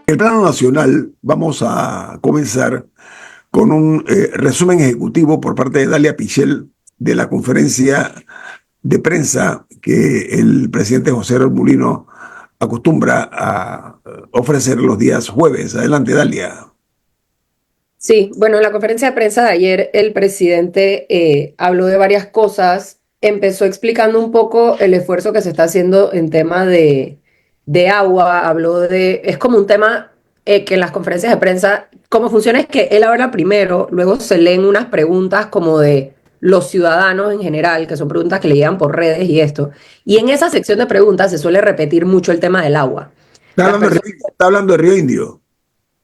El plano nacional, vamos a comenzar con un resumen ejecutivo por parte de Dalia Pichel de la conferencia de prensa que el presidente José Raúl Mulino acostumbra a ofrecer los días jueves. Adelante, Dalia. Sí, bueno, en la conferencia de prensa de ayer el presidente habló de varias cosas, empezó explicando un poco el esfuerzo que se está haciendo en tema de agua, habló es como un tema que en las conferencias de prensa, cómo funciona es que él habla primero, luego se leen unas preguntas como de los ciudadanos en general, que son preguntas que le llegan por redes y esto, y en esa sección de preguntas se suele repetir mucho el tema del agua. Las personas Está hablando de Río Indio.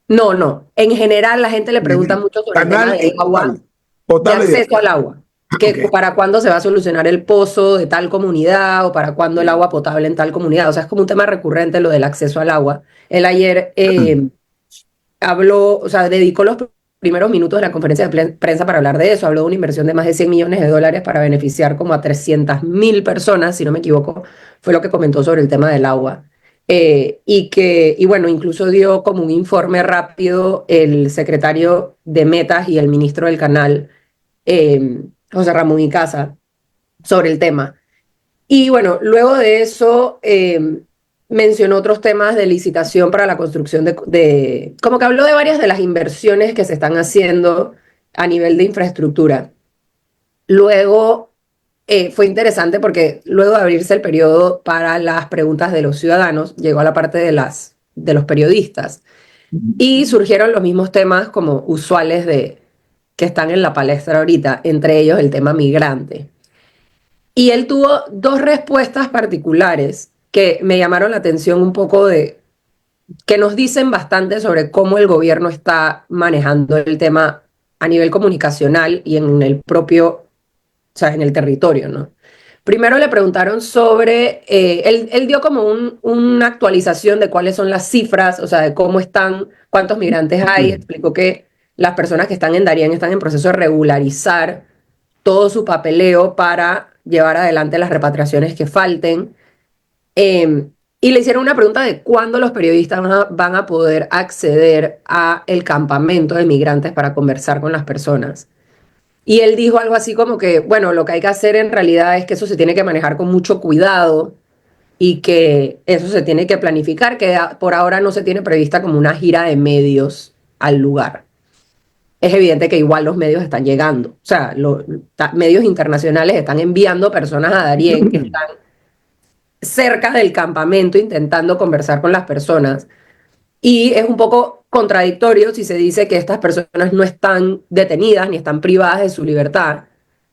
no, no. En general, la gente le pregunta mucho sobre el tema Canal de agua, potable. de Potable de... acceso al agua, Ok. que para cuándo se va a solucionar el pozo de tal comunidad o para cuándo el agua potable en tal comunidad. O sea, es como un tema recurrente lo del acceso al agua. Él ayer habló, o sea, dedicó los primeros minutos de la conferencia de prensa para hablar de eso. Habló de una inversión de más de 100 millones de dólares para beneficiar como a 300.000 personas, si no me equivoco, fue lo que comentó sobre el tema del agua. Y bueno, incluso dio como un informe rápido el secretario de Metas y el ministro del canal, José Ramón Icaza, sobre el tema. Y bueno, luego de eso mencionó otros temas de licitación para la construcción como que habló de varias de las inversiones que se están haciendo a nivel de infraestructura. Luego fue interesante porque luego de abrirse el periodo para las preguntas de los ciudadanos, llegó a la parte de los periodistas y surgieron los mismos temas como usuales que están en la palestra ahorita, entre ellos el tema migrante. Y él tuvo dos respuestas particulares que me llamaron la atención un poco que nos dicen bastante sobre cómo el gobierno está manejando el tema a nivel comunicacional y en el propio, o sea, en el territorio, ¿no? Primero le preguntaron sobre, él dio como una actualización de cuáles son las cifras, o sea, de cómo están, cuántos migrantes hay, explicó que las personas que están en Darién están en proceso de regularizar todo su papeleo para llevar adelante las repatriaciones que falten. Y le hicieron una pregunta de cuándo los periodistas van a poder acceder a el campamento de migrantes para conversar con las personas. Y él dijo algo así como que, bueno, lo que hay que hacer en realidad es que eso se tiene que manejar con mucho cuidado y que eso se tiene que planificar, que por ahora no se tiene prevista como una gira de medios al lugar. Es evidente que igual los medios están llegando. O sea, los medios internacionales están enviando personas a Darién que están cerca del campamento intentando conversar con las personas. Y es un poco contradictorio si se dice que estas personas no están detenidas ni están privadas de su libertad,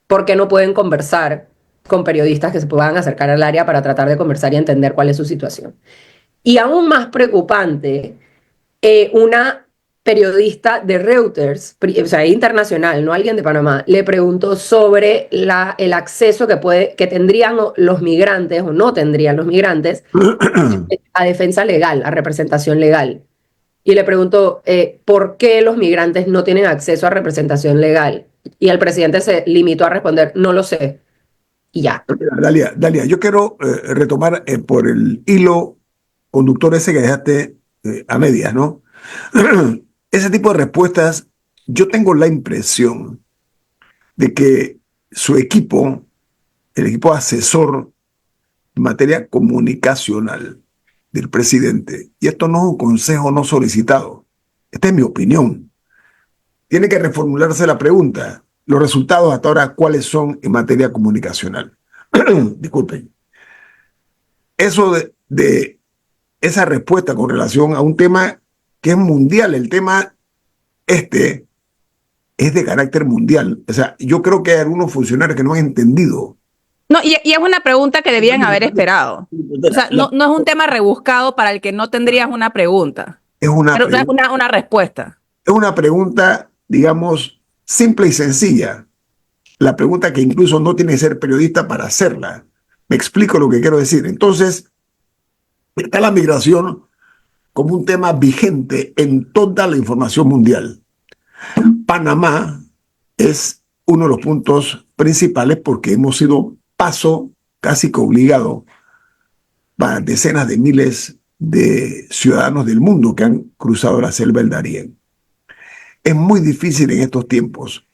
porque no pueden conversar con periodistas que se puedan acercar al área para tratar de conversar y entender cuál es su situación. Y aún más preocupante, una periodista de Reuters, o sea, internacional, no alguien de Panamá, le preguntó sobre el acceso que tendrían los migrantes o no tendrían los migrantes a defensa legal, a representación legal. Y le preguntó por qué los migrantes no tienen acceso a representación legal. Y el presidente se limitó a responder, no lo sé. Y ya. Dalia, yo quiero retomar por el hilo conductor ese que dejaste a medias, ¿no? Ese tipo de respuestas, yo tengo la impresión de que su equipo, el equipo asesor en materia comunicacional del presidente, y esto no es un consejo no solicitado, esta es mi opinión, tiene que reformularse la pregunta, los resultados hasta ahora, ¿cuáles son en materia comunicacional? Disculpen. Eso de esa respuesta con relación a un tema que es mundial, el tema este es de carácter mundial. O sea, yo creo que hay algunos funcionarios que no han entendido. No, y es una pregunta que debían haber esperado. O sea, La- no es un tema rebuscado para el que no tendrías una pregunta, es una, pero una respuesta. es una pregunta, digamos, simple y sencilla. La pregunta que incluso no tiene que ser periodista para hacerla. Me explico lo que quiero decir. Entonces, está la migración como un tema vigente en toda la información mundial. Panamá es uno de los puntos principales porque hemos sido paso casi que obligado para decenas de miles de ciudadanos del mundo que han cruzado la selva del Darién. Es muy difícil en estos tiempos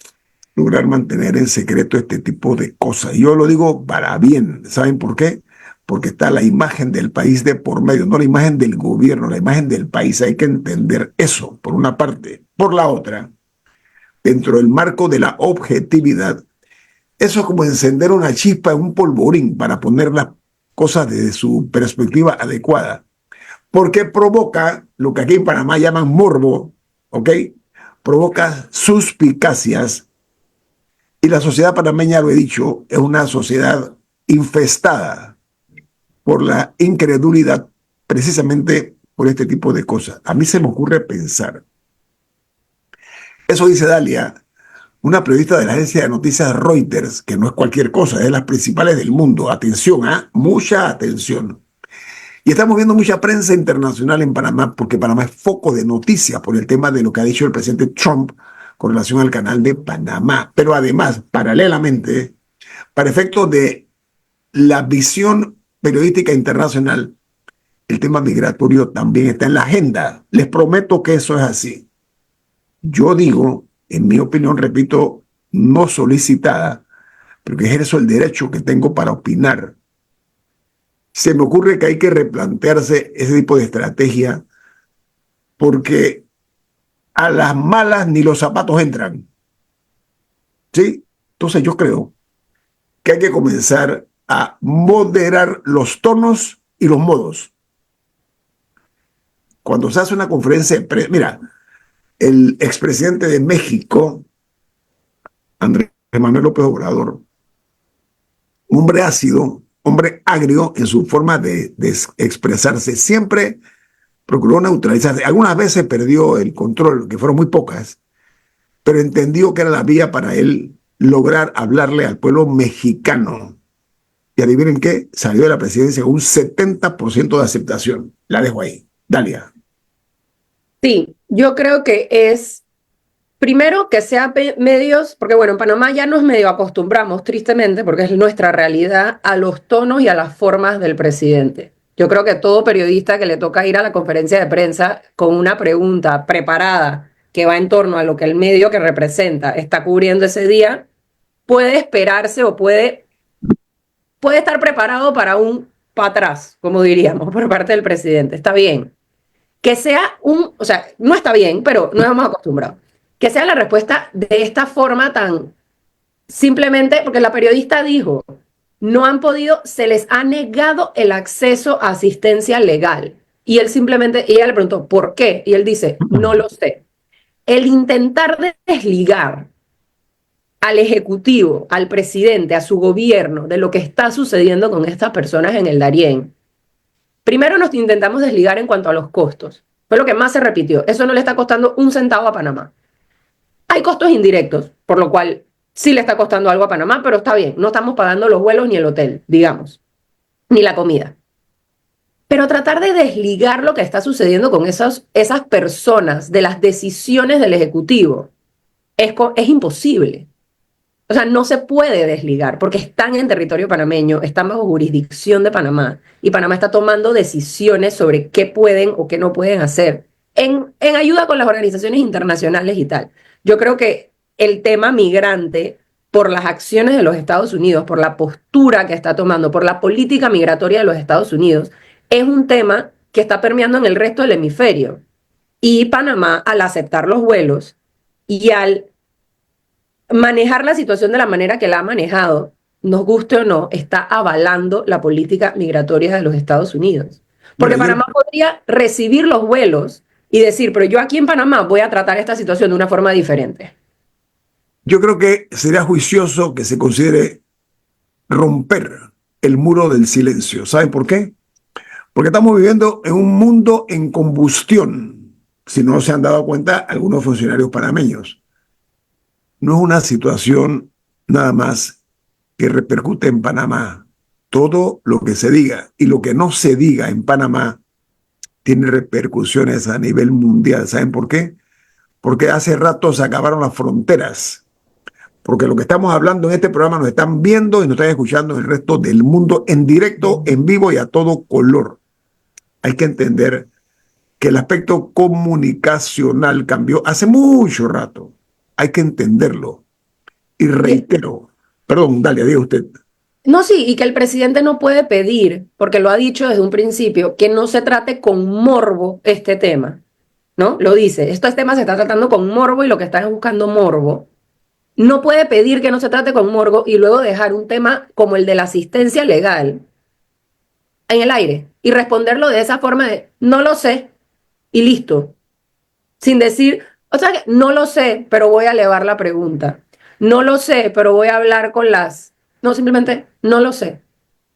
lograr mantener en secreto este tipo de cosas. Yo lo digo para bien. ¿Saben por qué? Porque está la imagen del país de por medio, no la imagen del gobierno, la imagen del país. Hay que entender eso, por una parte. Por la otra, dentro del marco de la objetividad, eso es como encender una chispa en un polvorín para poner las cosas desde su perspectiva adecuada. Porque provoca lo que aquí en Panamá llaman morbo, ¿ok? Provoca suspicacias. Y la sociedad panameña, lo he dicho, es una sociedad infestada por la incredulidad, precisamente por este tipo de cosas. A mí se me ocurre pensar, eso dice Dalia, una periodista de la agencia de noticias Reuters, que no es cualquier cosa, es de las principales del mundo. Atención, mucha atención. Y estamos viendo mucha prensa internacional en Panamá, porque Panamá es foco de noticias por el tema de lo que ha dicho el presidente Trump con relación al canal de Panamá. Pero además, paralelamente, para efectos de la visión periodística internacional, el tema migratorio también está en la agenda. Les prometo que eso es así. Yo digo, en mi opinión, repito, no solicitada, pero que ejerzo el derecho que tengo para opinar. Se me ocurre que hay que replantearse ese tipo de estrategia porque a las malas ni los zapatos entran. ¿Sí? Entonces yo creo que hay que comenzar a moderar los tonos y los modos. Cuando se hace una conferencia de prensa, mira, el expresidente de México, Andrés Manuel López Obrador, un hombre ácido, hombre agrio en su forma de expresarse, siempre procuró neutralizarse. Algunas veces perdió el control, que fueron muy pocas, pero entendió que era la vía para él lograr hablarle al pueblo mexicano. Y adivinen qué, salió de la presidencia con un 70% de aceptación. La dejo ahí. Dalia. Sí, yo creo que es, primero, que sea medios, porque bueno, en Panamá ya nos medio acostumbramos, tristemente, porque es nuestra realidad, a los tonos y a las formas del presidente. Yo creo que todo periodista que le toca ir a la conferencia de prensa con una pregunta preparada que va en torno a lo que el medio que representa está cubriendo ese día, puede esperarse o puede estar preparado para un para atrás, como diríamos, por parte del presidente. Está bien. Que sea o sea, no está bien, pero no estamos acostumbrados. Que sea la respuesta de esta forma tan simplemente, porque la periodista dijo, no han podido, se les ha negado el acceso a asistencia legal. Y él simplemente, y ella le preguntó, ¿por qué? Y él dice, no lo sé. El intentar desligar al Ejecutivo, al presidente, a su gobierno, de lo que está sucediendo con estas personas en el Darién. Primero nos intentamos desligar en cuanto a los costos. Fue lo que más se repitió. Eso no le está costando un centavo a Panamá. Hay costos indirectos, por lo cual sí le está costando algo a Panamá, pero está bien. No estamos pagando los vuelos ni el hotel, digamos, ni la comida. Pero tratar de desligar lo que está sucediendo con esas personas de las decisiones del Ejecutivo es imposible. O sea, no se puede desligar porque están en territorio panameño, están bajo jurisdicción de Panamá y Panamá está tomando decisiones sobre qué pueden o qué no pueden hacer en ayuda con las organizaciones internacionales y tal. Yo creo que el tema migrante, por las acciones de los Estados Unidos, por la postura que está tomando, por la política migratoria de los Estados Unidos, es un tema que está permeando en el resto del hemisferio. Y Panamá, al aceptar los vuelos y al manejar la situación de la manera que la ha manejado, nos guste o no, está avalando la política migratoria de los Estados Unidos. Porque Mira, Panamá podría recibir los vuelos y decir, pero yo aquí en Panamá voy a tratar esta situación de una forma diferente. yo creo que sería juicioso que se considere romper el muro del silencio. ¿Saben por qué? Porque estamos viviendo en un mundo en combustión, si no se han dado cuenta algunos funcionarios panameños. No es una situación nada más que repercute en Panamá. Todo lo que se diga y lo que no se diga en Panamá tiene repercusiones a nivel mundial. ¿Saben por qué? Porque hace rato se acabaron las fronteras. Porque lo que estamos hablando en este programa nos están viendo y nos están escuchando en el resto del mundo en directo, en vivo y a todo color. hay que entender que el aspecto comunicacional cambió hace mucho rato. Hay que entenderlo. Y reitero, perdón, dale, diga usted. No, sí, y que el presidente no puede pedir, porque lo ha dicho desde un principio, que no se trate con morbo este tema, ¿no? Lo dice, este tema se está tratando con morbo y lo que está es buscando morbo. No puede pedir que no se trate con morbo y luego dejar un tema como el de la asistencia legal en el aire y responderlo de esa forma de no lo sé y listo, sin decir, o sea, no lo sé, pero voy a elevar la pregunta. No lo sé, pero voy a hablar con las... No, simplemente no lo sé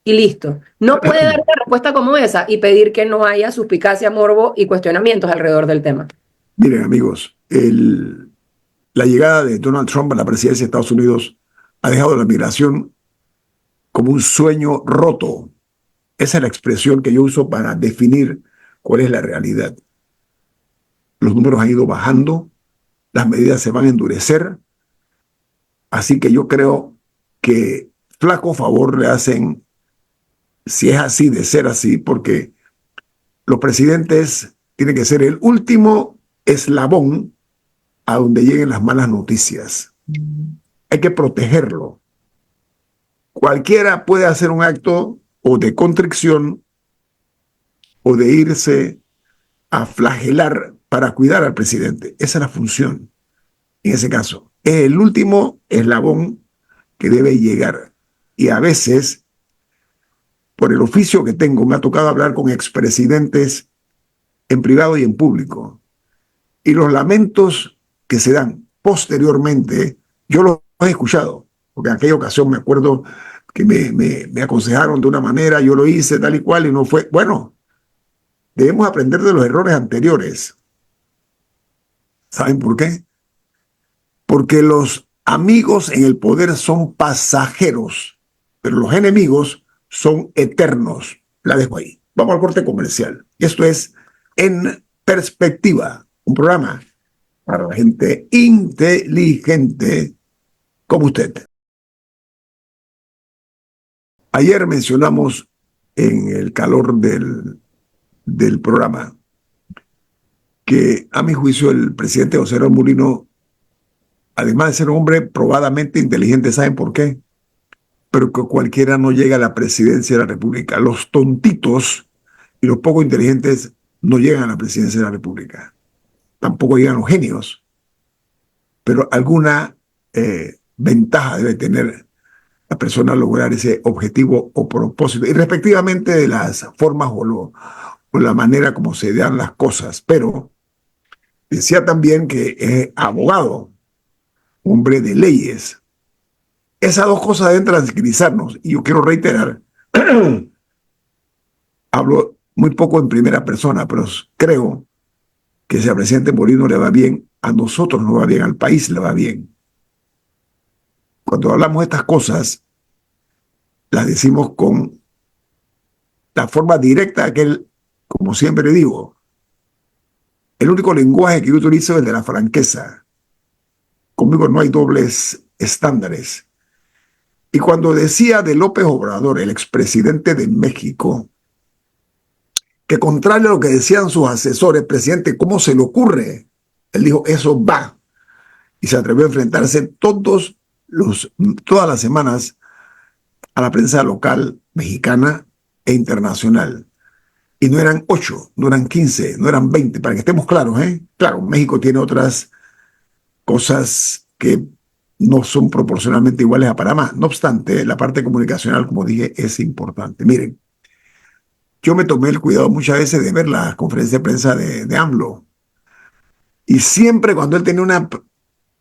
y listo. No puede dar una respuesta como esa y pedir que no haya suspicacia, morbo y cuestionamientos alrededor del tema. Miren, amigos, la llegada de Donald Trump a la presidencia de Estados Unidos ha dejado la migración como un sueño roto. Esa es la expresión que yo uso para definir cuál es la realidad. Los números han ido bajando, las medidas se van a endurecer, así que yo creo que flaco favor le hacen, si es así, de ser así, porque los presidentes tienen que ser el último eslabón a donde lleguen las malas noticias. Hay que protegerlo. Cualquiera puede hacer un acto o de contrición o de irse a flagelar para cuidar al presidente. Esa es la función. En ese caso, es el último eslabón que debe llegar. Y a veces, por el oficio que tengo, me ha tocado hablar con expresidentes en privado y en público. Y los lamentos que se dan posteriormente, yo los he escuchado, porque en aquella ocasión me acuerdo que me aconsejaron de una manera, yo lo hice tal y cual y no fue. Bueno, debemos aprender de los errores anteriores. ¿Saben por qué? Porque los amigos en el poder son pasajeros, pero los enemigos son eternos. La dejo ahí. Vamos al corte comercial. Esto es En Perspectiva, un programa para la gente inteligente como usted. Ayer mencionamos en el calor del programa que, a mi juicio, el presidente José Raúl Mulino, además de ser un hombre probadamente inteligente, ¿saben por qué? Pero que cualquiera no llega a la presidencia de la República. Los tontitos y los poco inteligentes no llegan a la presidencia de la República. Tampoco llegan los genios. Pero alguna ventaja debe tener la persona al lograr ese objetivo o propósito, y respectivamente de las formas o la manera como se dan las cosas. Pero decía también que es abogado, hombre de leyes. Esas dos cosas deben tranquilizarnos. Y yo quiero reiterar, hablo muy poco en primera persona, pero creo que si al presidente Moreno le va bien, a nosotros nos va bien, al país le va bien. Cuando hablamos de estas cosas, las decimos con la forma directa que él, como siempre digo, el único lenguaje que yo utilizo es el de la franqueza. Conmigo no hay dobles estándares. Y cuando decía de López Obrador, el expresidente de México, que contrario a lo que decían sus asesores, presidente, ¿cómo se le ocurre? Él dijo, eso va. Y se atrevió a enfrentarse todas las semanas a la prensa local, mexicana e internacional. Y no eran 8, no eran 15, no eran 20, para que estemos claros, ¿eh? Claro, México tiene otras cosas que no son proporcionalmente iguales a Panamá. No obstante, la parte comunicacional, como dije, es importante. Miren, yo me tomé el cuidado muchas veces de ver las conferencias de prensa de AMLO. Y siempre cuando él tenía una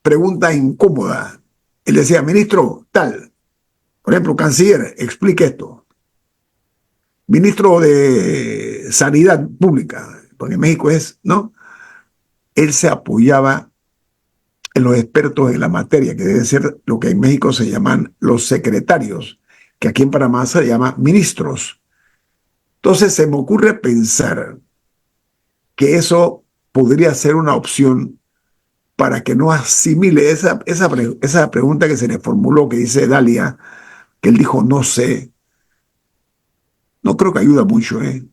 pregunta incómoda, él decía, ministro, tal, por ejemplo, canciller, explique esto. Ministro de Sanidad Pública, porque en México es, ¿no? Él se apoyaba en los expertos en la materia, que deben ser lo que en México se llaman los secretarios, que aquí en Panamá se llama ministros. Entonces se me ocurre pensar que eso podría ser una opción para que no asimile esa pregunta que se le formuló, que dice Dalia, que él dijo no sé. No creo que ayuda mucho, ¿eh?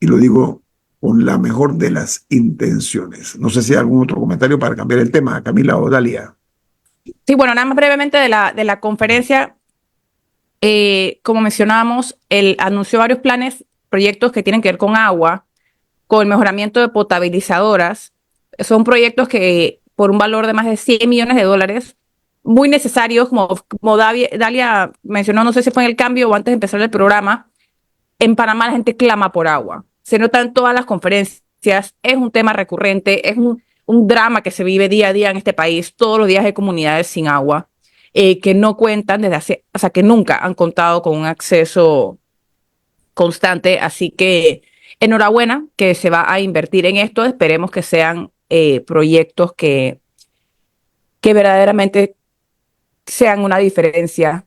y lo digo con la mejor de las intenciones. No sé si hay algún otro comentario para cambiar el tema, Camila o Dalia. Sí, bueno, nada más brevemente de la conferencia. Como mencionábamos, él anunció varios planes, proyectos que tienen que ver con agua, con el mejoramiento de potabilizadoras. Son proyectos que por un valor de más de 100 millones de dólares, muy necesarios, como Dalia mencionó, no sé si fue en el cambio o antes de empezar el programa, en Panamá la gente clama por agua. Se nota en todas las conferencias, es un tema recurrente, es un drama que se vive día a día en este país. Todos los días hay comunidades sin agua que no cuentan desde hace, o sea, que nunca han contado con un acceso constante. Así que enhorabuena que se va a invertir en esto. Esperemos que sean proyectos que verdaderamente sean una diferencia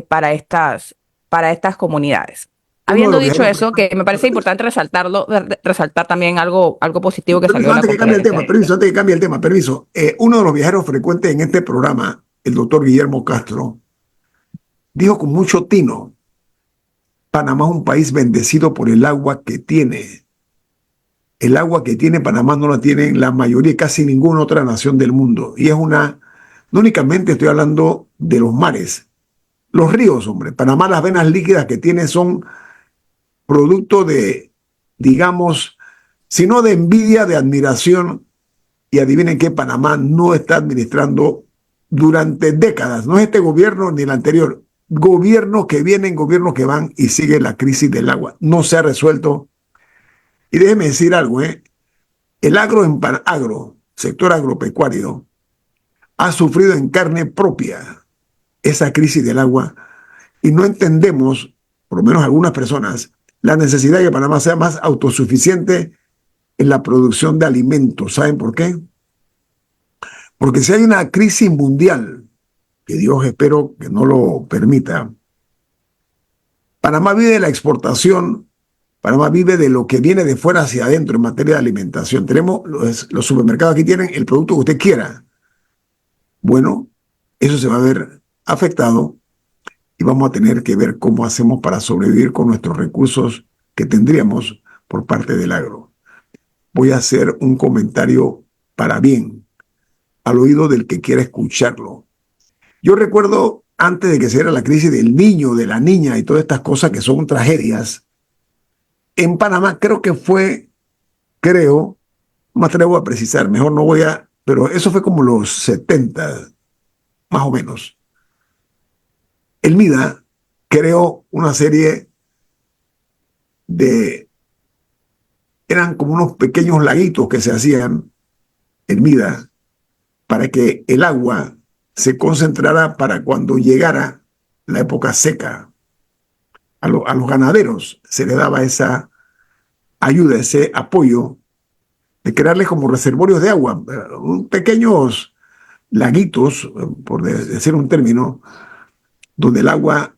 para estas comunidades. Uno de Habiendo los dicho viajeros eso, que me parece importante resaltar también algo positivo que salió Permiso, de la antes que cambie el tema, conferencia. permiso, antes que cambie el tema, permiso. Uno de los viajeros frecuentes en este programa, el doctor Guillermo Castro, dijo con mucho tino, Panamá es un país bendecido por el agua que tiene. El agua que tiene Panamá no la tiene la mayoría, casi ninguna otra nación del mundo. Y es no únicamente estoy hablando de los mares, los ríos, hombre. Panamá las venas líquidas que tiene son producto de, digamos, si no de envidia, de admiración. Y adivinen que Panamá no está administrando durante décadas, no es este gobierno ni el anterior, gobiernos que vienen, gobiernos que van y sigue la crisis del agua. No se ha resuelto. Y déjeme decir algo, el sector agropecuario, ha sufrido en carne propia esa crisis del agua y no entendemos, por lo menos algunas personas, la necesidad de que Panamá sea más autosuficiente en la producción de alimentos. ¿Saben por qué? Porque si hay una crisis mundial, que Dios espero que no lo permita, Panamá vive de la exportación, Panamá vive de lo que viene de fuera hacia adentro en materia de alimentación. Tenemos los supermercados aquí tienen el producto que usted quiera. Bueno, eso se va a ver afectado y vamos a tener que ver cómo hacemos para sobrevivir con nuestros recursos que tendríamos por parte del agro. Voy a hacer un comentario para bien, al oído del que quiera escucharlo. Yo recuerdo, antes de que se diera la crisis del niño, de la niña y todas estas cosas que son tragedias, en Panamá creo, no me atrevo a precisar, mejor no voy a, pero eso fue como los 70, más o menos. El MIDA creó una serie eran como unos pequeños laguitos que se hacían en MIDA para que el agua se concentrara para cuando llegara la época seca. A los ganaderos se les daba esa ayuda, ese apoyo de crearles como reservorios de agua, pequeños laguitos, por decir un término, donde el agua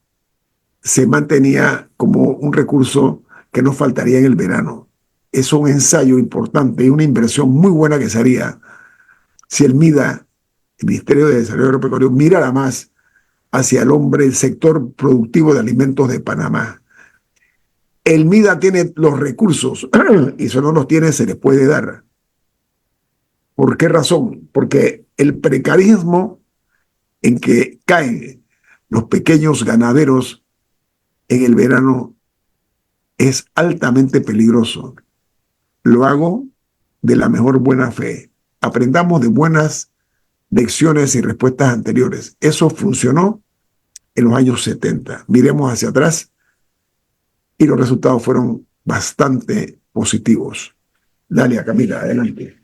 se mantenía como un recurso que no faltaría en el verano. Es un ensayo importante y una inversión muy buena que se haría si el MIDA, el Ministerio de Desarrollo Agropecuario, mirara más hacia el hombre, el sector productivo de alimentos de Panamá. El MIDA tiene los recursos y si no los tiene se les puede dar. ¿Por qué razón? Porque el precarismo en que caen los pequeños ganaderos en el verano es altamente peligroso. Lo hago de la mejor buena fe. Aprendamos de buenas lecciones y respuestas anteriores. Eso funcionó en los años 70. Miremos hacia atrás y los resultados fueron bastante positivos. Dalia, Camila, adelante.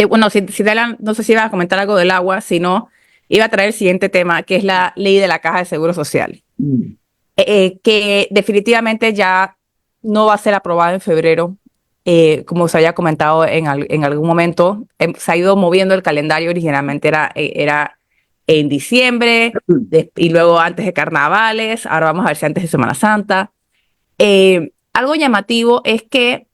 Bueno, si Dalia, no sé si iba a comentar algo del agua, si no, iba a traer el siguiente tema, que es la ley de la Caja de Seguro Social, que definitivamente ya no va a ser aprobada en febrero. Como se había comentado en algún momento, se ha ido moviendo el calendario. Originalmente era en diciembre y luego antes de carnavales. Ahora vamos a ver si antes de Semana Santa. Algo llamativo es que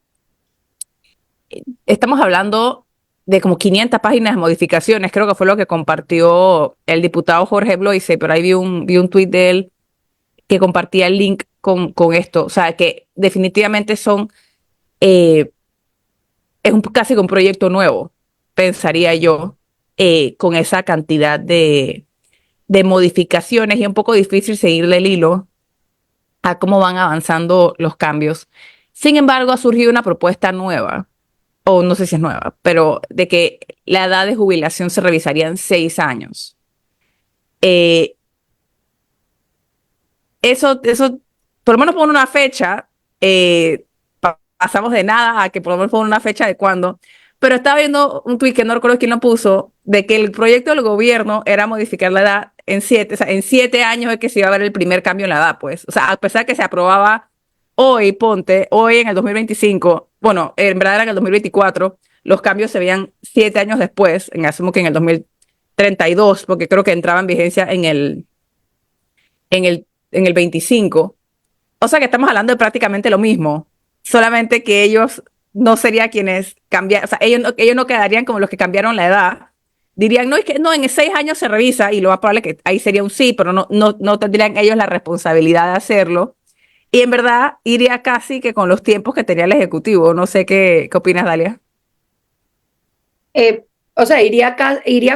estamos hablando de como 500 páginas de modificaciones. Creo que fue lo que compartió el diputado Jorge Bloise, pero ahí vi un tuit de él que compartía el link con esto. O sea, que definitivamente son eh, es casi que un proyecto nuevo, pensaría yo, con esa cantidad de modificaciones y un poco difícil seguirle el hilo a cómo van avanzando los cambios. Sin embargo, ha surgido una propuesta nueva, o no sé si es nueva, pero de que la edad de jubilación se revisaría en 6 años. Eh, eso, por lo menos pone una fecha, pasamos de nada a que por lo menos pone una fecha de cuándo, pero estaba viendo un tuit que no recuerdo quién lo puso, de que el proyecto del gobierno era modificar la edad en 7, o sea, en 7 años es que se iba a ver el primer cambio en la edad, pues. O sea, a pesar de que se aprobaba hoy, ponte, hoy en el 2025, bueno, en verdad era en el 2024, los cambios se veían 7 años después, asumo que en el 2032, porque creo que entraba en vigencia en el 25. O sea que estamos hablando de prácticamente lo mismo, solamente que ellos no serían quienes cambiaron, o sea, ellos no quedarían como los que cambiaron la edad. Dirían, no, es que no, en 6 años se revisa y lo más probable es que ahí sería un sí, pero no tendrían ellos la responsabilidad de hacerlo. Y en verdad iría casi que con los tiempos que tenía el Ejecutivo. No sé qué opinas, Dalia. O sea, iría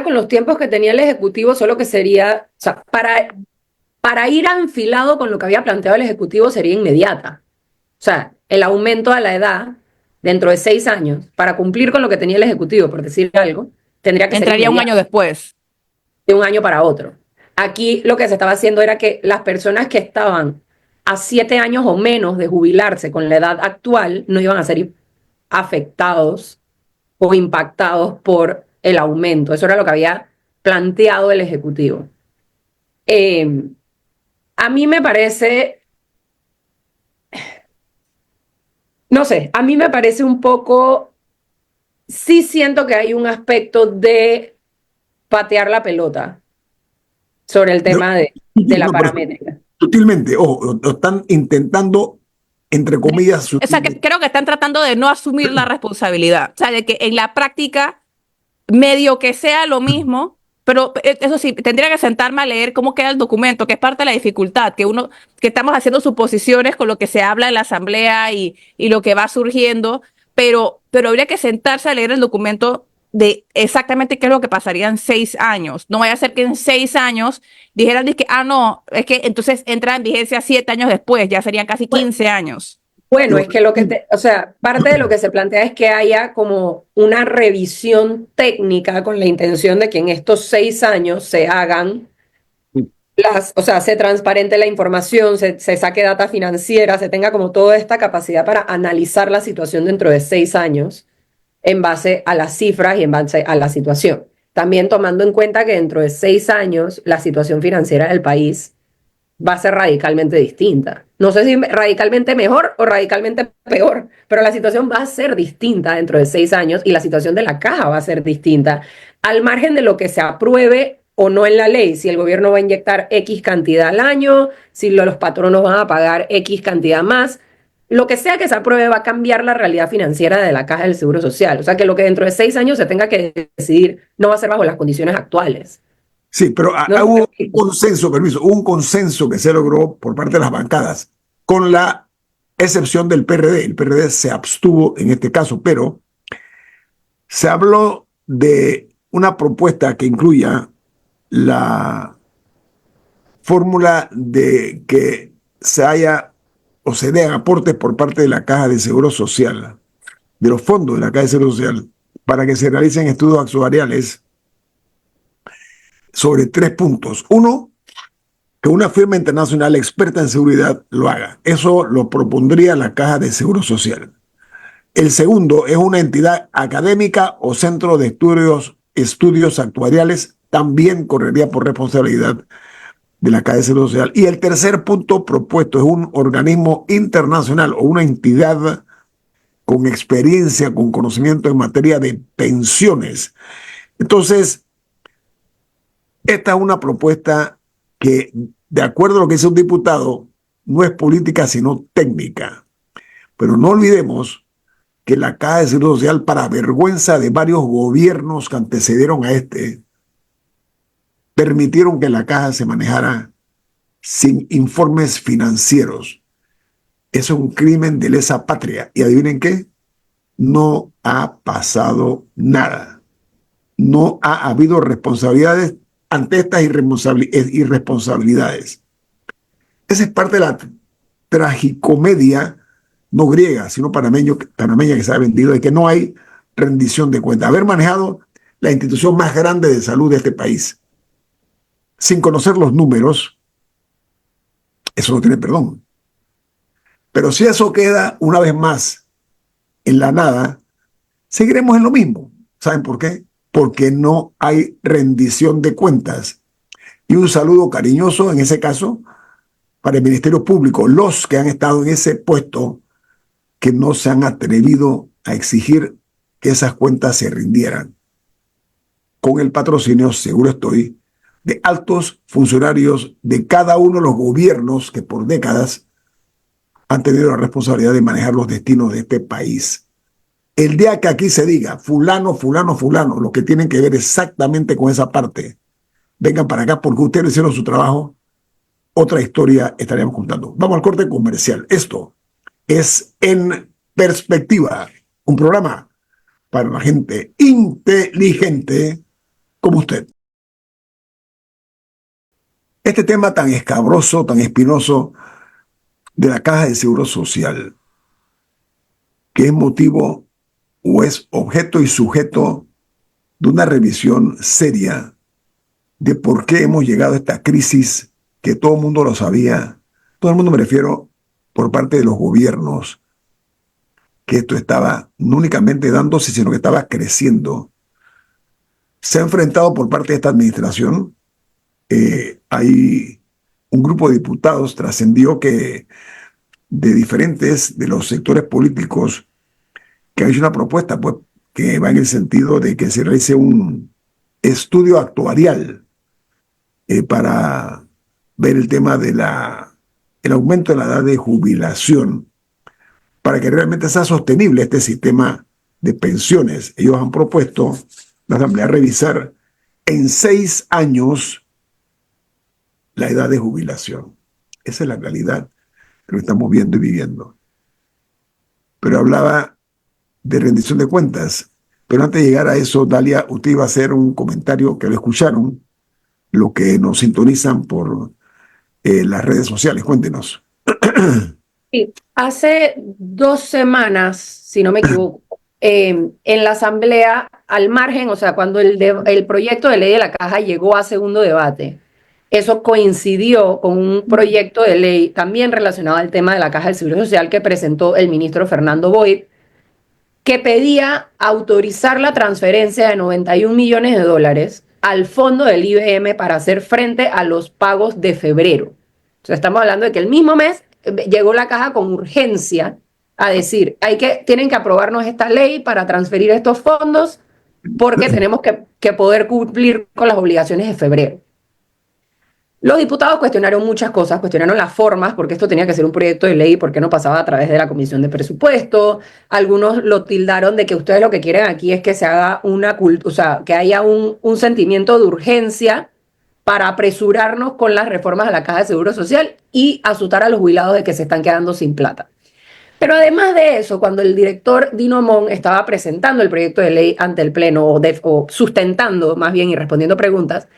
con los tiempos que tenía el Ejecutivo, solo que sería, o sea, para ir enfilado con lo que había planteado el Ejecutivo sería inmediata. O sea, el aumento a la edad dentro de 6 años, para cumplir con lo que tenía el Ejecutivo, por decir algo, tendría que ser Entraría un inmediato, año después. de un año para otro. Aquí lo que se estaba haciendo era que las personas que estaban a 7 años o menos de jubilarse con la edad actual no iban a ser afectados o impactados por el aumento. Eso era lo que había planteado el Ejecutivo. Eh, a mí me parece, no sé, a mí me parece un poco, sí siento que hay un aspecto de patear la pelota sobre el No, tema de la no, pero paramétrica. sutilmente, ojo, lo están intentando, entre comillas, O sea, que sutilmente. creo que están tratando de no asumir la responsabilidad. O sea, de que en la práctica medio que sea lo mismo, pero eso sí, tendría que sentarme a leer cómo queda el documento, que es parte de la dificultad, que estamos haciendo suposiciones con lo que se habla en la asamblea y lo que va surgiendo, pero habría que sentarse a leer el documento de exactamente qué es lo que pasaría en 6 años. No vaya a ser que en 6 años dijeran que, no, es que entonces entra en vigencia 7 años después, ya serían casi Bueno, 15 años. bueno, es que o sea, parte de lo que se plantea es que haya como una revisión técnica con la intención de que en estos 6 años se hagan o sea, se transparente la información, se saque data financiera, se tenga como toda esta capacidad para analizar la situación dentro de 6 años en base a las cifras y en base a la situación. También tomando en cuenta que dentro de 6 años la situación financiera del país va a ser radicalmente distinta. No sé si radicalmente mejor o radicalmente peor, pero la situación va a ser distinta dentro de 6 años y la situación de la caja va a ser distinta, al margen de lo que se apruebe o no en la ley, si el gobierno va a inyectar X cantidad al año, si los patronos van a pagar X cantidad más, lo que sea que se apruebe va a cambiar la realidad financiera de la caja del Seguro Social. O sea que lo que dentro de 6 años se tenga que decidir no va a ser bajo las condiciones actuales. Sí, pero No sé hubo un si- consenso, permiso, hubo un consenso que se logró por parte de las bancadas, con la excepción del PRD. El PRD se abstuvo en este caso, pero se habló de una propuesta que incluya la fórmula de que se haya o se den aportes por parte de la Caja de Seguro Social, de los fondos de la Caja de Seguro Social, para que se realicen estudios actuariales sobre 3 puntos. Uno, que una firma internacional experta en seguridad lo haga. Eso lo propondría la Caja de Seguro Social. El segundo es una entidad académica o centro de estudios actuariales, también correría por responsabilidad de la Caja de Seguro Social. Y el tercer punto propuesto es un organismo internacional o una entidad con experiencia, con conocimiento en materia de pensiones. Entonces, esta es una propuesta que, de acuerdo a lo que dice un diputado, no es política sino técnica. Pero no olvidemos que la Caja de Seguro Social, para vergüenza de varios gobiernos que antecedieron a este, permitieron que la Caja se manejara sin informes financieros. Eso es un crimen de lesa patria. ¿Y adivinen qué? no ha pasado nada. No ha habido responsabilidades ante estas irresponsabilidades. Esa es parte de la tragicomedia, no griega, sino panameña que se ha vendido, de que no hay rendición de cuentas. Haber manejado la institución más grande de salud de este país sin conocer los números, eso no tiene perdón. Pero si eso queda una vez más en la nada, seguiremos en lo mismo. ¿Saben por qué? Porque no hay rendición de cuentas. Y un saludo cariñoso, en ese caso, para el Ministerio Público, los que han estado en ese puesto, que no se han atrevido a exigir que esas cuentas se rindieran. Con el patrocinio, seguro estoy, de altos funcionarios de cada uno de los gobiernos que por décadas han tenido la responsabilidad de manejar los destinos de este país. El día que aquí se diga fulano, fulano, fulano, lo que tienen que ver exactamente con esa parte, vengan para acá porque ustedes hicieron su trabajo, otra historia estaríamos contando. Vamos al corte comercial. Esto es En Perspectiva, un programa para la gente inteligente como usted. Este tema tan escabroso, tan espinoso de la Caja de Seguro Social, que es motivo o es objeto y sujeto de una revisión seria de por qué hemos llegado a esta crisis que todo el mundo lo sabía, todo el mundo me refiero por parte de los gobiernos, que esto estaba no únicamente dándose, sino que estaba creciendo. Se ha enfrentado por parte de esta administración, hay un grupo de diputados, trascendió que de diferentes de los sectores políticos que ha hecho una propuesta pues, que va en el sentido de que se realice un estudio actuarial para ver el tema de el aumento de la edad de jubilación para que realmente sea sostenible este sistema de pensiones. Ellos han propuesto la Asamblea revisar en 6 años la edad de jubilación. Esa es la realidad que lo estamos viendo y viviendo. Pero hablaba de rendición de cuentas. Pero antes de llegar a eso, Dalia, usted iba a hacer un comentario que lo escucharon, lo que nos sintonizan por las redes sociales. Cuéntenos. Sí, hace 2 semanas, si no me equivoco, en la Asamblea, al margen, o sea, cuando el proyecto de ley de la Caja llegó a segundo debate, eso coincidió con un proyecto de ley también relacionado al tema de la Caja del Seguro Social que presentó el ministro Fernando Boyd, que pedía autorizar la transferencia de 91 millones de dólares al fondo del IBM para hacer frente a los pagos de febrero. O sea, estamos hablando de que el mismo mes llegó la Caja con urgencia a decir, tienen que aprobarnos esta ley para transferir estos fondos porque tenemos que poder cumplir con las obligaciones de febrero. Los diputados cuestionaron muchas cosas, cuestionaron las formas, porque esto tenía que ser un proyecto de ley, porque no pasaba a través de la Comisión de Presupuesto. Algunos lo tildaron de que ustedes lo que quieren aquí es que se haga o sea, que haya un sentimiento de urgencia para apresurarnos con las reformas a la Caja de Seguro Social y asustar a los jubilados de que se están quedando sin plata. Pero además de eso, cuando el director Dino Mon estaba presentando el proyecto de ley ante el Pleno, o sustentando más bien y respondiendo preguntas,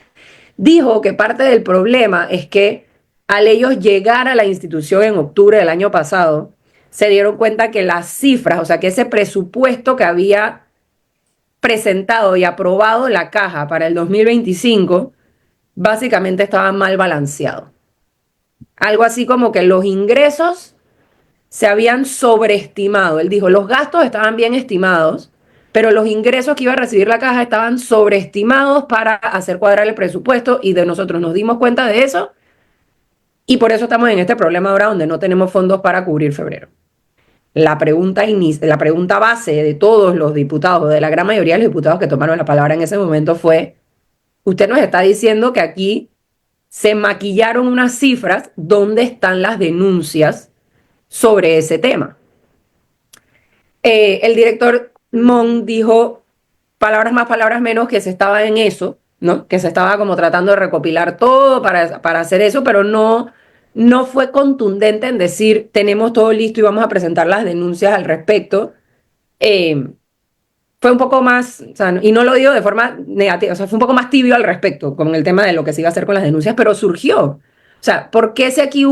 dijo que parte del problema es que al ellos llegar a la institución en octubre del año pasado, se dieron cuenta que las cifras, o sea, que ese presupuesto que había presentado y aprobado la Caja para el 2025, básicamente estaba mal balanceado. Algo así como que los ingresos se habían sobreestimado. Él dijo, los gastos estaban bien estimados, pero los ingresos que iba a recibir la Caja estaban sobreestimados para hacer cuadrar el presupuesto y de nosotros nos dimos cuenta de eso y por eso estamos en este problema ahora donde no tenemos fondos para cubrir febrero. La pregunta base de todos los diputados, o de la gran mayoría de los diputados que tomaron la palabra en ese momento fue, usted nos está diciendo que aquí se maquillaron unas cifras, ¿dónde están las denuncias sobre ese tema? El director Mon dijo, palabras más, palabras menos, que se estaba en eso, ¿no? Que se estaba como tratando de recopilar todo para hacer eso, pero no fue contundente en decir, tenemos todo listo y vamos a presentar las denuncias al respecto. fue un poco más, o sea, y no lo digo de forma negativa, o sea, fue un poco más tibio al respecto con el tema de lo que se iba a hacer con las denuncias, pero surgió. O sea, ¿por qué si aquí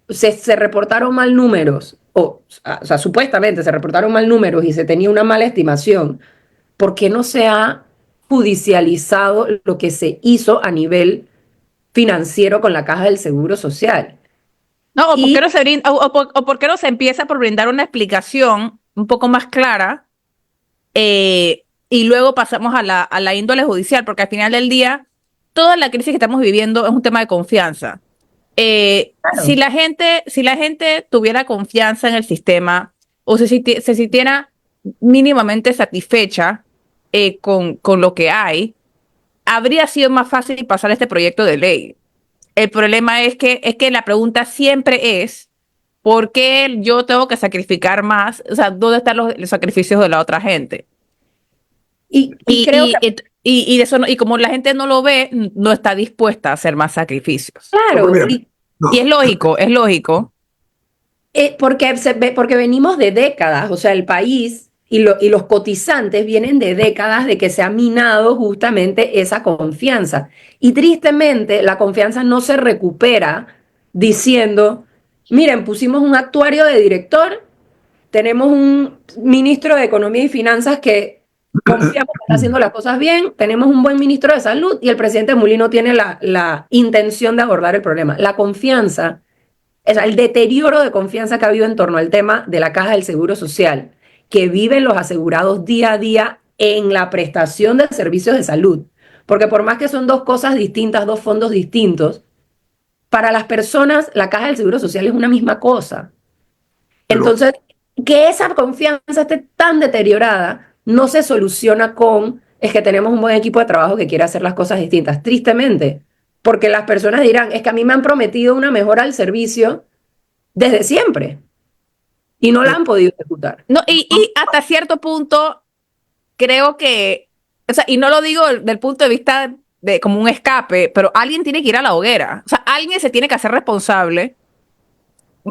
se reportaron mal números, o sea, supuestamente se reportaron mal números y se tenía una mala estimación? ¿Por qué no se ha judicializado lo que se hizo a nivel financiero con la Caja del Seguro Social? No, o por qué Y no se o por qué no se empieza por brindar una explicación un poco más clara, y luego pasamos a la índole judicial, porque al final del día, toda la crisis que estamos viviendo es un tema de confianza. claro, Si la gente tuviera confianza en el sistema o se sintiera mínimamente satisfecha, con lo que hay, habría sido más fácil pasar este proyecto de ley. El problema es que la pregunta siempre es, ¿por qué yo tengo que sacrificar más? O sea, ¿dónde están los sacrificios de la otra gente? y creo que, Y eso y como la gente no lo ve, no está dispuesta a hacer más sacrificios. No, pero claro, mira, Y no, es lógico. porque venimos de décadas, o sea, el país y los cotizantes vienen de décadas de que se ha minado justamente esa confianza. Y tristemente, la confianza no se recupera diciendo, miren, pusimos un actuario de director, tenemos un ministro de Economía y Finanzas que confiamos que está haciendo las cosas bien, tenemos un buen ministro de Salud y el presidente Mulino tiene la intención de abordar el problema. La confianza, o sea, el deterioro de confianza que ha habido en torno al tema de la Caja del Seguro Social, que viven los asegurados día a día en la prestación de servicios de salud. Porque por más que son dos cosas distintas, dos fondos distintos, para las personas la Caja del Seguro Social es una misma cosa. pero, Entonces, que esa confianza esté tan deteriorada no se soluciona con es que tenemos un buen equipo de trabajo que quiere hacer las cosas distintas. Tristemente, porque las personas dirán, es que a mí me han prometido una mejora al servicio desde siempre y no la han podido ejecutar. No, y hasta cierto punto, creo que, o sea, y no lo digo del punto de vista de como un escape, pero alguien tiene que ir a la hoguera. O sea, alguien se tiene que hacer responsable.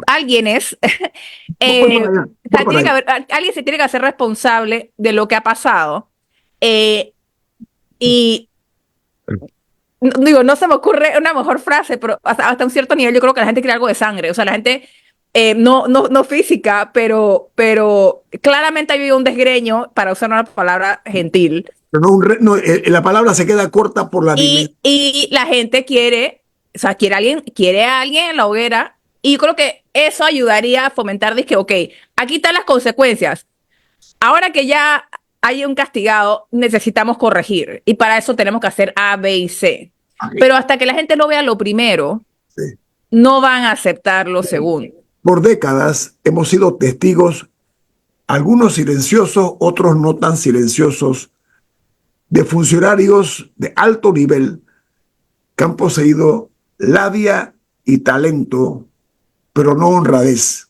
Alguien es. voy para allá, O voy sea, para allá. alguien se tiene que hacer responsable de lo que ha pasado. Eh, y digo, no se me ocurre una mejor frase, pero hasta un cierto nivel yo creo que la gente quiere algo de sangre. O sea, la gente, no física, pero claramente hay un desgreño, para usar una palabra gentil. Pero no, no, la palabra se queda corta por la dimensión. Y la gente quiere, o sea, quiere a alguien en la hoguera. Y yo creo que eso ayudaría a fomentar, dizque, ok, aquí están las consecuencias. Ahora que ya hay un castigado, necesitamos corregir. Y para eso tenemos que hacer A, B y C. Pero hasta que la gente no vea lo primero, Sí. no van a aceptar lo segundo. Por décadas hemos sido testigos, algunos silenciosos, otros no tan silenciosos, de funcionarios de alto nivel que han poseído labia y talento, pero no honradez.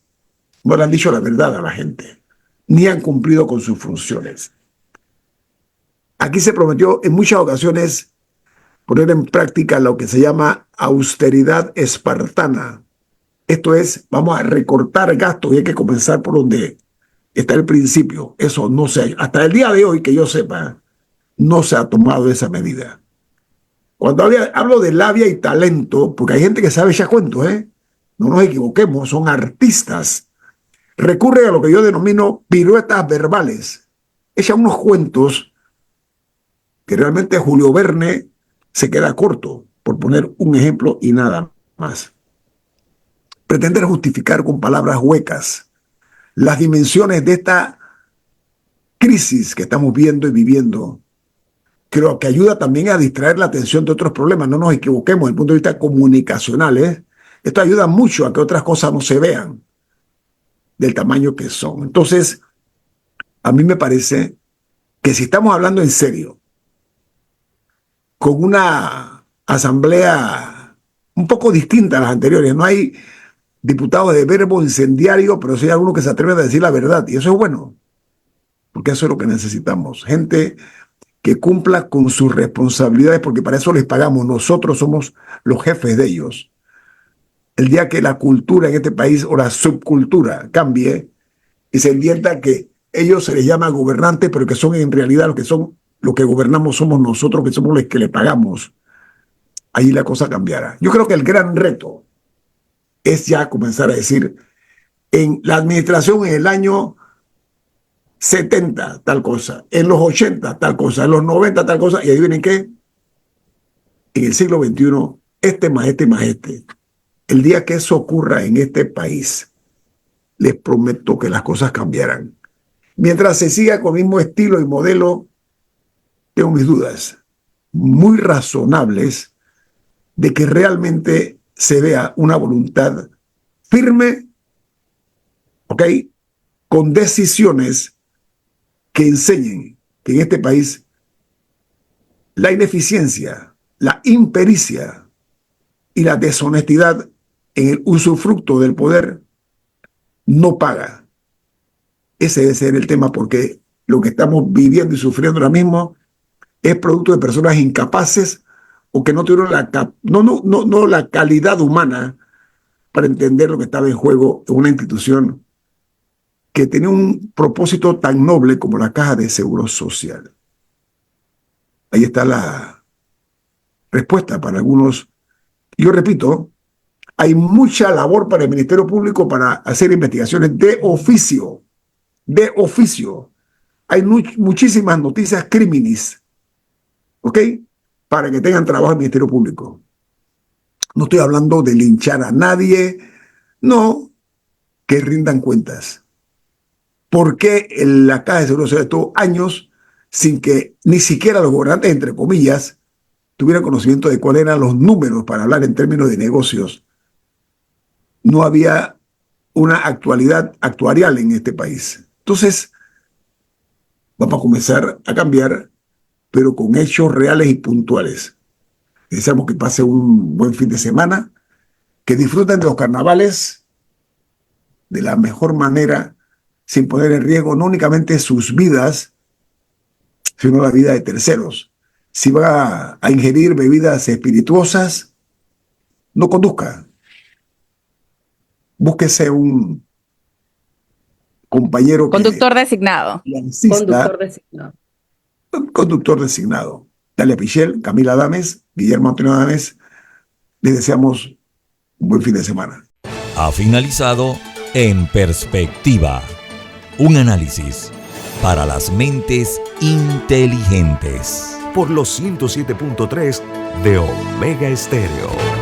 No le han dicho la verdad a la gente, ni han cumplido con sus funciones. Aquí se prometió en muchas ocasiones poner en práctica lo que se llama austeridad espartana. Esto es, vamos a recortar gastos y hay que comenzar por donde está el principio. Eso no se ha, hasta el día de hoy, que yo sepa, no se ha tomado esa medida. Cuando hablo de labia y talento, porque hay gente que sabe echar cuentos, ¿eh? No nos equivoquemos, son artistas. Recurren a lo que yo denomino piruetas verbales. Echan unos cuentos que realmente Julio Verne se queda corto, por poner un ejemplo y nada más. Pretender justificar con palabras huecas las dimensiones de esta crisis que estamos viendo y viviendo, creo que ayuda también a distraer la atención de otros problemas. No nos equivoquemos desde el punto de vista comunicacional, ¿eh? Esto ayuda mucho a que otras cosas no se vean del tamaño que son. Entonces, a mí me parece que si estamos hablando en serio, con una asamblea un poco distinta a las anteriores, no hay diputados de verbo incendiario, pero sí hay algunos que se atreven a decir la verdad, y eso es bueno, porque eso es lo que necesitamos, gente que cumpla con sus responsabilidades, porque para eso les pagamos, nosotros somos los jefes de ellos. El día que la cultura en este país o la subcultura cambie y se entienda que ellos se les llama gobernantes, pero que son en realidad los que gobernamos somos nosotros, que somos los que le pagamos. Ahí la cosa cambiará. Yo creo que el gran reto es ya comenzar a decir, en la administración en el año 70 tal cosa, en los 80 tal cosa, en los 90 tal cosa, y adivinen qué, en el siglo XXI, este más este más este. El día que eso ocurra en este país, les prometo que las cosas cambiarán. Mientras se siga con el mismo estilo y modelo, tengo mis dudas muy razonables de que realmente se vea una voluntad firme, ¿ok?, con decisiones que enseñen que en este país la ineficiencia, la impericia y la deshonestidad en el usufructo del poder no paga. Ese debe ser el tema, porque lo que estamos viviendo y sufriendo ahora mismo es producto de personas incapaces o que no tuvieron la calidad humana para entender lo que estaba en juego en una institución que tenía un propósito tan noble como la Caja de Seguro Social. Ahí está la respuesta para algunos. Yo repito, hay mucha labor para el Ministerio Público para hacer investigaciones de oficio. De oficio. Hay muchísimas noticias criminis, ¿ok?, para que tengan trabajo el Ministerio Público. No estoy hablando de linchar a nadie, no, que rindan cuentas. ¿Por qué la Caja de Seguro Social estuvo años sin que ni siquiera los gobernantes, entre comillas, tuvieran conocimiento de cuáles eran los números para hablar en términos de negocios? No había una actualidad actuarial en este país. Entonces, vamos a comenzar a cambiar, pero con hechos reales y puntuales. Deseamos que pase un buen fin de semana, que disfruten de los carnavales de la mejor manera, sin poner en riesgo no únicamente sus vidas, sino la vida de terceros. Si va a ingerir bebidas espirituosas, no conduzca. Búsquese un compañero Conductor designado. Conductor designado. Dalia Pichel, Camila Adames, Guillermo Antonio Adames, les deseamos un buen fin de semana. Ha finalizado En Perspectiva, un análisis para las mentes inteligentes. Por los 107.3 de Omega Estéreo.